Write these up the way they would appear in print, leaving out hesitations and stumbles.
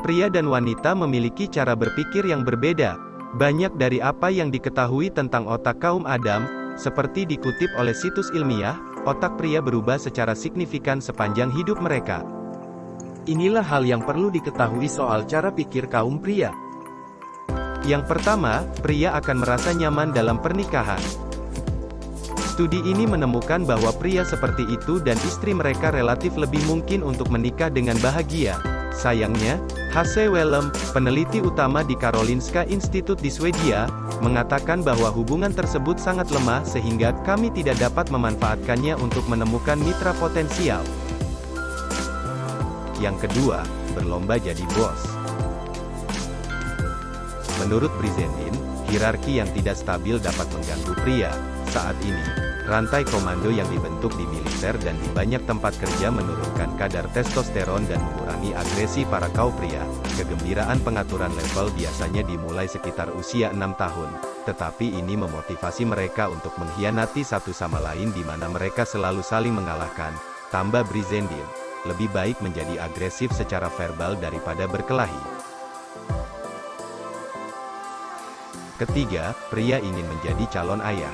Pria dan wanita memiliki cara berpikir yang berbeda. Banyak dari apa yang diketahui tentang otak kaum Adam, seperti dikutip oleh situs ilmiah, otak pria berubah secara signifikan sepanjang hidup mereka. Inilah hal yang perlu diketahui soal cara pikir kaum pria. Yang pertama, pria akan merasa nyaman dalam pernikahan. Studi ini menemukan bahwa pria seperti itu dan istri mereka relatif lebih mungkin untuk menikah dengan bahagia. Sayangnya, H.C. Wellem, peneliti utama di Karolinska Institute di Swedia, mengatakan bahwa hubungan tersebut sangat lemah sehingga kami tidak dapat memanfaatkannya untuk menemukan mitra potensial. Yang kedua, berlomba jadi bos. Menurut Brizendine, hierarki yang tidak stabil dapat mengganggu pria. Saat ini, rantai komando yang dibentuk di militer dan di banyak tempat kerja menurunkan kadar testosteron dan mengurangi agresi para kaum pria. Kegembiraan pengaturan level biasanya dimulai sekitar usia 6 tahun, tetapi ini memotivasi mereka untuk mengkhianati satu sama lain di mana mereka selalu saling mengalahkan. Tambah Brizendine, lebih baik menjadi agresif secara verbal daripada berkelahi. Ketiga, pria ingin menjadi calon ayah.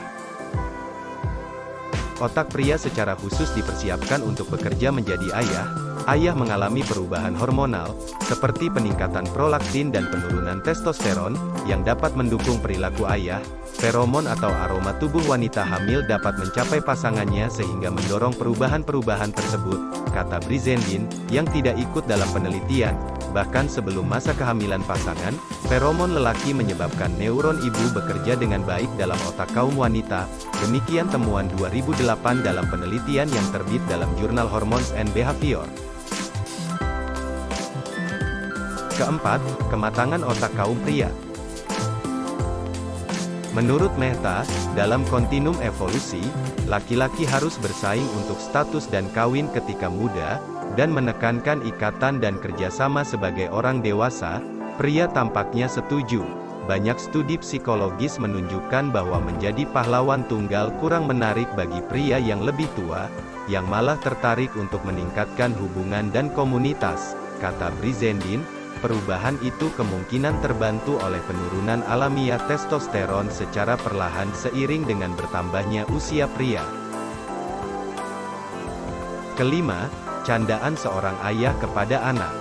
Otak pria secara khusus dipersiapkan untuk bekerja menjadi ayah. Ayah mengalami perubahan hormonal, seperti peningkatan prolaktin dan penurunan testosteron, yang dapat mendukung perilaku ayah. Feromon atau aroma tubuh wanita hamil dapat mencapai pasangannya sehingga mendorong perubahan-perubahan tersebut, kata Brizendine, yang tidak ikut dalam penelitian. Bahkan sebelum masa kehamilan pasangan, feromon lelaki menyebabkan neuron ibu bekerja dengan baik dalam otak kaum wanita. Demikian temuan 2008 dalam penelitian yang terbit dalam jurnal Hormones and Behavior. Keempat, kematangan otak kaum pria. Menurut Mehta, dalam kontinum evolusi, laki-laki harus bersaing untuk status dan kawin ketika muda, dan menekankan ikatan dan kerjasama sebagai orang dewasa. Pria tampaknya setuju. Banyak studi psikologis menunjukkan bahwa menjadi pahlawan tunggal kurang menarik bagi pria yang lebih tua, yang malah tertarik untuk meningkatkan hubungan dan komunitas, kata Brizendine. Perubahan itu kemungkinan terbantu oleh penurunan alamiah testosteron secara perlahan seiring dengan bertambahnya usia pria. Kelima, candaan seorang ayah kepada anak.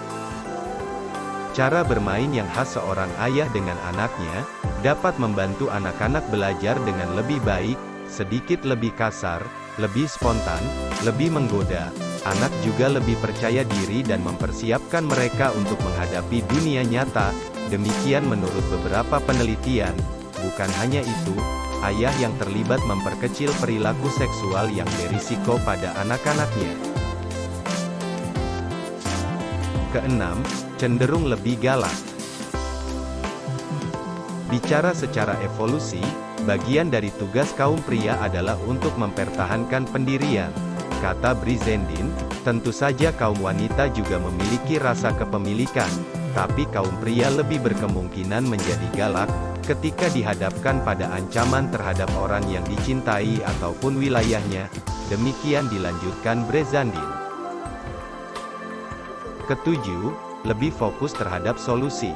Cara bermain yang khas seorang ayah dengan anaknya, dapat membantu anak-anak belajar dengan lebih baik, sedikit lebih kasar, lebih spontan, lebih menggoda. Anak juga lebih percaya diri dan mempersiapkan mereka untuk menghadapi dunia nyata. Demikian menurut beberapa penelitian. Bukan hanya itu, ayah yang terlibat memperkecil perilaku seksual yang berisiko pada anak-anaknya. Keenam, cenderung lebih galak. Bicara secara evolusi, bagian dari tugas kaum pria adalah untuk mempertahankan pendirian. Kata Brizendine, tentu saja kaum wanita juga memiliki rasa kepemilikan, tapi kaum pria lebih berkemungkinan menjadi galak, ketika dihadapkan pada ancaman terhadap orang yang dicintai ataupun wilayahnya. Demikian dilanjutkan Brizendine. Ketujuh, lebih fokus terhadap solusi.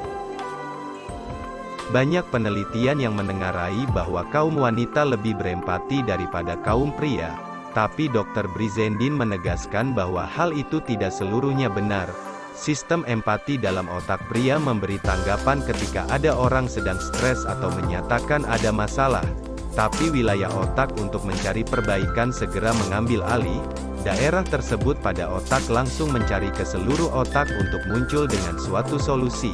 Banyak penelitian yang menengarai bahwa kaum wanita lebih berempati daripada kaum pria. Tapi Dr. Brizendine menegaskan bahwa hal itu tidak seluruhnya benar. Sistem empati dalam otak pria memberi tanggapan ketika ada orang sedang stres atau menyatakan ada masalah. Tapi wilayah otak untuk mencari perbaikan segera mengambil alih. Daerah tersebut pada otak langsung mencari ke seluruh otak untuk muncul dengan suatu solusi.